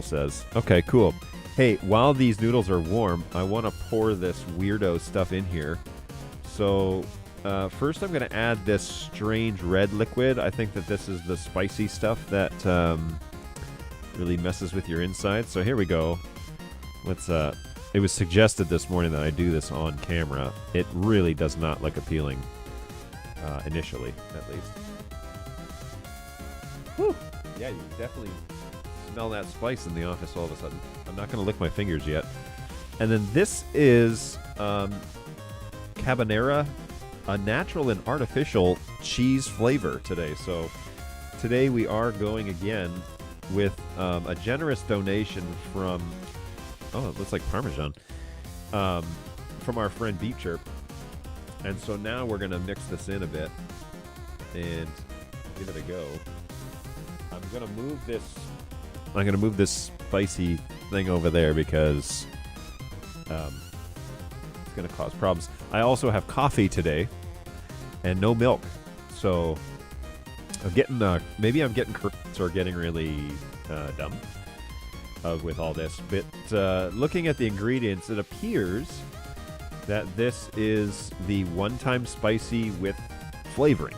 says. Okay, cool. Hey, while these noodles are warm, I want to pour this weirdo stuff in here. So first I'm going to add this strange red liquid. I think that this is the spicy stuff that really messes with your insides. So here we go. Let's. It was suggested this morning that I do this on camera. It really does not look appealing, initially, at least. Whew. Yeah, you definitely smell that spice in the office all of a sudden. I'm not going to lick my fingers yet. And then this is Cabanara, a natural and artificial cheese flavor today. So today we are going again with a generous donation from, oh, it looks like Parmesan, from our friend Beef Chirp. And so now we're going to mix this in a bit and give it a go. I'm going to move this spicy thing over there because it's going to cause problems. I also have coffee today and no milk. So I'm getting, maybe I'm getting curtains or getting really dumb with all this. But looking at the ingredients, it appears that this is the one-time spicy with flavoring.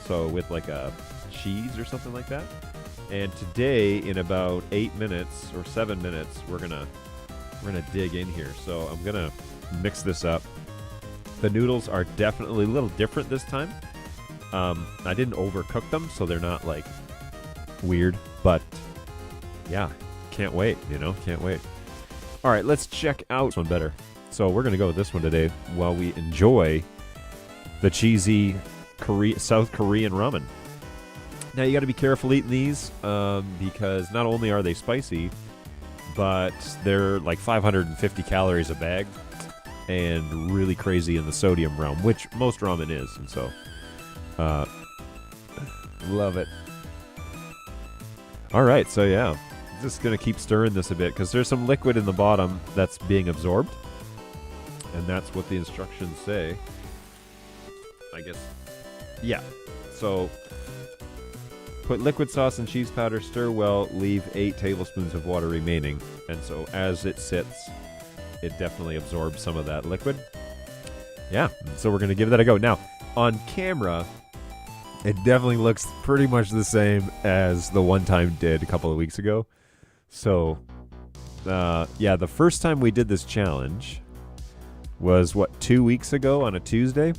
So with like a cheese or something like that. And today, in about 8 minutes or 7 minutes, we're gonna dig in here. So I'm gonna mix this up. The noodles are definitely a little different this time. I didn't overcook them, so they're not like weird. But yeah, can't wait. Can't wait. All right, let's check out this one better. So we're gonna go with this one today while we enjoy the cheesy South Korean ramen. Now, you got to be careful eating these because not only are they spicy, but they're like 550 calories a bag and really crazy in the sodium realm, which most ramen is. And so, love it. All right, so yeah, just going to keep stirring this a bit because there's some liquid in the bottom that's being absorbed. And that's what the instructions say. I guess. Yeah. So put liquid sauce and cheese powder, stir well, leave 8 tablespoons of water remaining. And so as it sits, it definitely absorbs some of that liquid. Yeah, so we're going to give that a go. Now, on camera, it definitely looks pretty much the same as the one time did a couple of weeks ago. So, yeah, the first time we did this challenge was, 2 weeks ago on a Tuesday?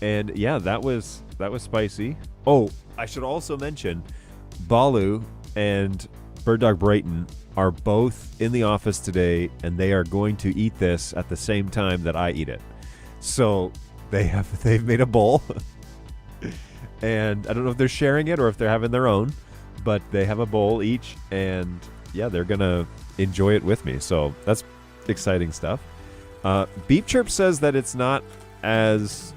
And yeah, that was spicy. Oh, I should also mention, Balu and BirdDog Brayton are both in the office today, and they are going to eat this at the same time that I eat it. So they've made a bowl, and I don't know if they're sharing it or if they're having their own, but they have a bowl each, and yeah, they're gonna enjoy it with me. So that's exciting stuff. Beef Chirp says that it's not as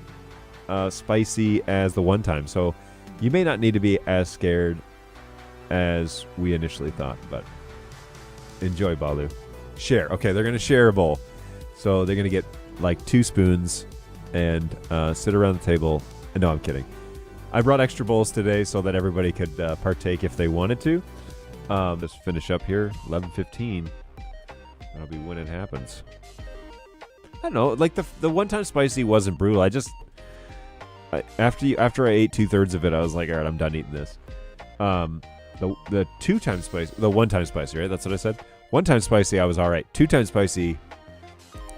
spicy as the one time, so you may not need to be as scared as we initially thought, but enjoy, Balu. Share. Okay, they're going to share a bowl. So they're going to get like 2 spoons and sit around the table. No, I'm kidding. I brought extra bowls today so that everybody could partake if they wanted to. Let's finish up here. 11:15. That'll be when it happens. I don't know. Like the one-time spicy wasn't brutal. After I ate 2/3 of it, I was like, all right, I'm done eating this. The 2-time spicy, the 1-time spicy, right? That's what I said. 1-time spicy, I was all right. 2-time spicy,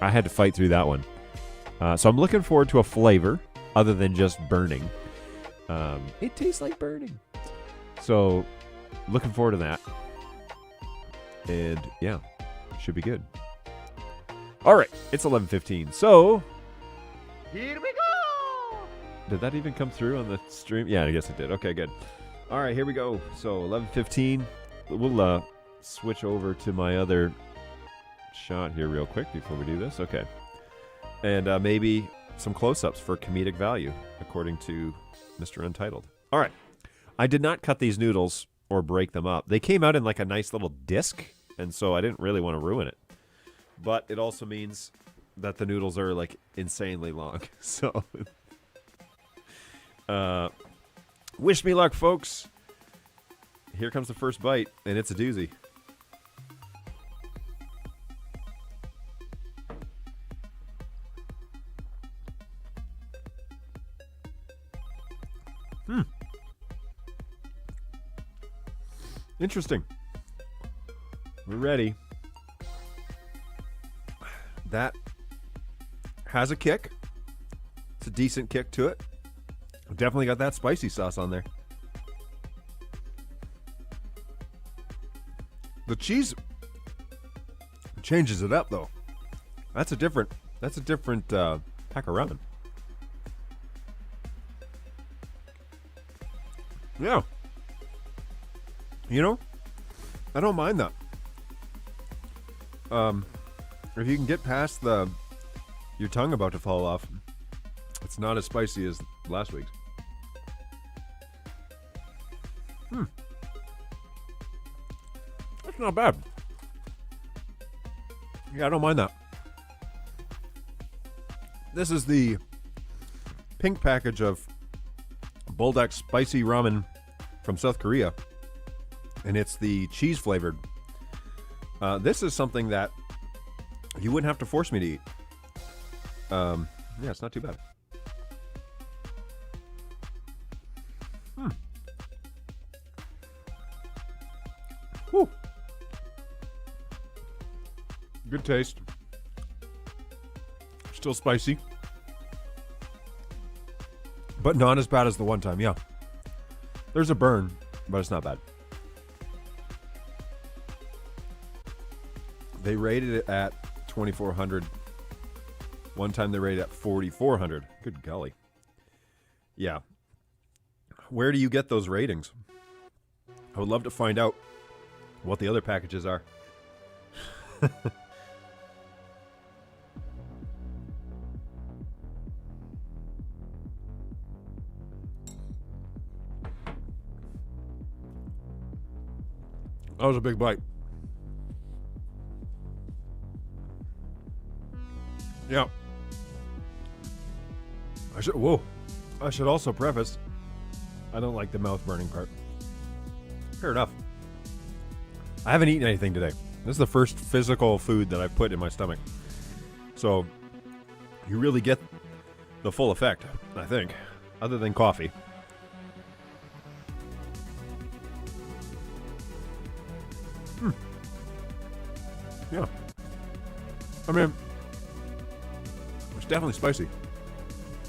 I had to fight through that one. So I'm looking forward to a flavor other than just burning. It tastes like burning. So looking forward to that. And yeah, should be good. All right, it's 11:15. So here we go. Did that even come through on the stream? Yeah, I guess it did. Okay, good. All right, here we go. So 11:15. We'll switch over to my other shot here real quick before we do this. Okay. And maybe some close-ups for comedic value, according to Mr. Untitled. All right. I did not cut these noodles or break them up. They came out in like a nice little disc, and so I didn't really want to ruin it. But it also means that the noodles are like insanely long. So wish me luck, folks. Here comes the first bite, and it's a doozy. Interesting. We're ready. That has a kick. It's a decent kick to it. Definitely got that spicy sauce on there. The cheese changes it up though. That's a different pack of ramen. Yeah. You know, I don't mind that. If you can get past your tongue about to fall off, it's not as spicy as last week's. That's not bad. Yeah, I don't mind that. This is the pink package of BirdDog spicy ramen from South Korea, and it's the cheese flavored. This is something that you wouldn't have to force me to eat. Yeah, it's not too bad. Whew. Good taste. Still spicy. But not as bad as the one time, yeah. There's a burn, but it's not bad. They rated it at 2,400. One time they rated it at 4,400. Good golly. Yeah. Where do you get those ratings? I would love to find out what the other packages are. That was a big bite. Yeah. I should also preface, I don't like the mouth burning part. Fair enough. I haven't eaten anything today. This is the first physical food that I've put in my stomach. So, you really get the full effect, I think, other than coffee. Yeah. I mean, it's definitely spicy.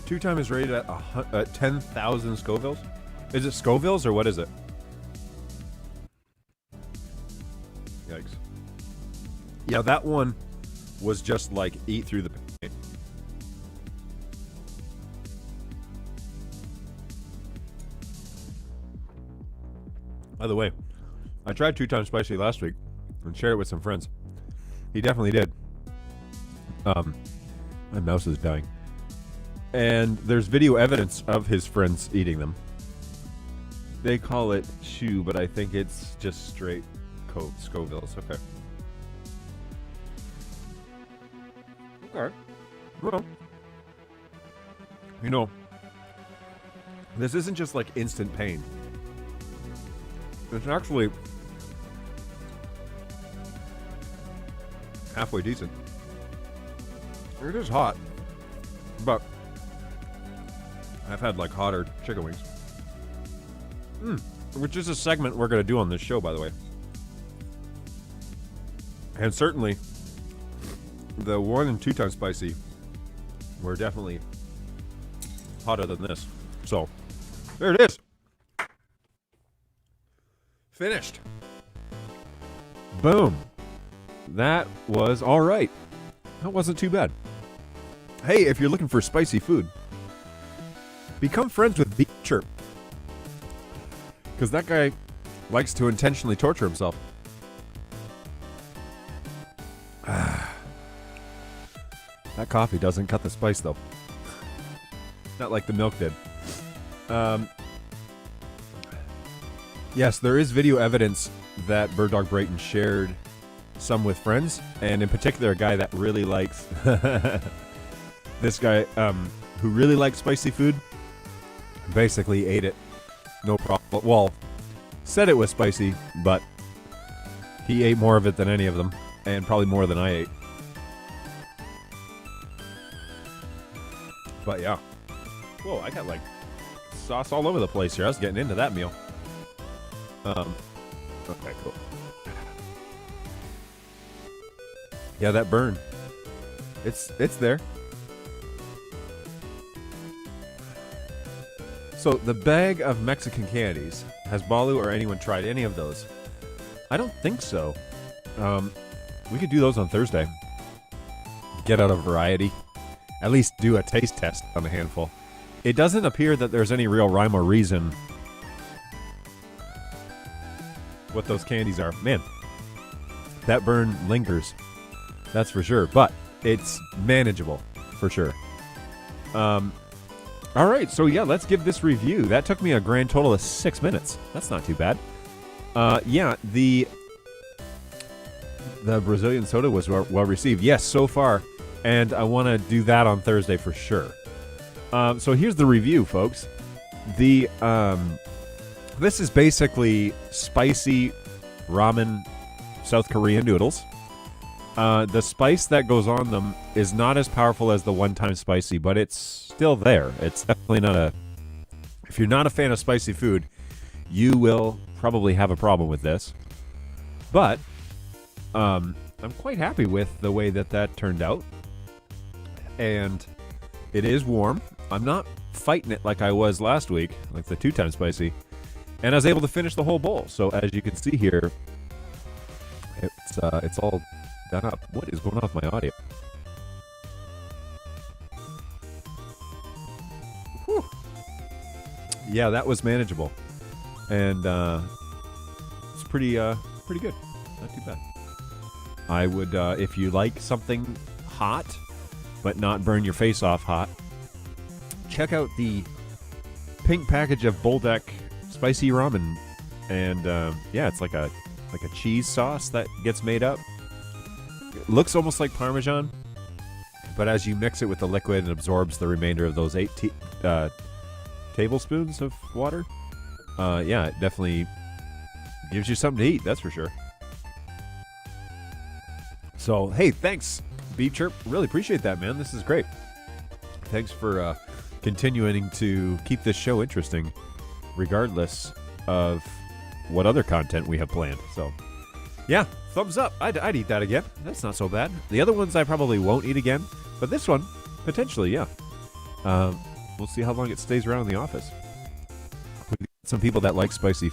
2 times is rated at 10,000 Scovilles. Is it Scovilles or what is it? Yikes. Yeah, that one was just like eat through the paint. By the way, I tried 2 times spicy last week and shared it with some friends. He definitely did. My mouse is dying. And there's video evidence of his friends eating them. They call it chew, but I think it's just straight Scovilles. Okay. Okay. Well, you know, this isn't just like instant pain. It's actually halfway decent. It is hot, but I've had like hotter chicken wings. Which is a segment we're going to do on this show, by the way. And certainly, the 1 and 2 times spicy were definitely hotter than this. So, there it is. Finished. Boom. That was all right. That wasn't too bad. Hey, if you're looking for spicy food, become friends with Beecher. Because that guy likes to intentionally torture himself. That coffee doesn't cut the spice, though. Not like the milk did. Yes, there is video evidence that BirdDog Brayton shared some with friends, and in particular a guy that really likes this guy who really likes spicy food basically ate it no problem. Well, said it was spicy, but he ate more of it than any of them, and probably more than I ate. But yeah. Whoa, I got like sauce all over the place here. I was getting into that meal. Okay, cool. Yeah, that burn. It's there. So the bag of Mexican candies, has Balu or anyone tried any of those? I don't think so. We could do those on Thursday. Get out a variety. At least do a taste test on a handful. It doesn't appear that there's any real rhyme or reason what those candies are. Man, that burn lingers. That's for sure. But it's manageable, for sure. All right, so yeah, let's give this review. That took me a grand total of 6 minutes. That's not too bad. Yeah, the Brazilian soda was well received. Yes, so far. And I want to do that on Thursday for sure. So here's the review, folks. This is basically spicy ramen South Korean noodles. The spice that goes on them is not as powerful as the one-time spicy, but it's still there. It's definitely not a... If you're not a fan of spicy food, you will probably have a problem with this. But I'm quite happy with the way that turned out. And it is warm. I'm not fighting it like I was last week, like the 2-time spicy. And I was able to finish the whole bowl. So as you can see here, it's all done up. What is going on with my audio? Whew. Yeah, that was manageable. And it's pretty good. Not too bad. I would, if you like something hot, but not burn your face off hot, check out the pink package of Bulldog spicy ramen. And yeah, it's like a cheese sauce that gets made up. It looks almost like Parmesan, but as you mix it with the liquid, it absorbs the remainder of those 8 tablespoons of water. Yeah, it definitely gives you something to eat, that's for sure. So, hey, thanks, Beef Chirp. Really appreciate that, man. This is great. Thanks for continuing to keep this show interesting, regardless of what other content we have planned. So, yeah, thumbs up. I'd eat that again. That's not so bad. The other ones I probably won't eat again, but this one, potentially, yeah. We'll see how long it stays around in the office. Some people that like spicy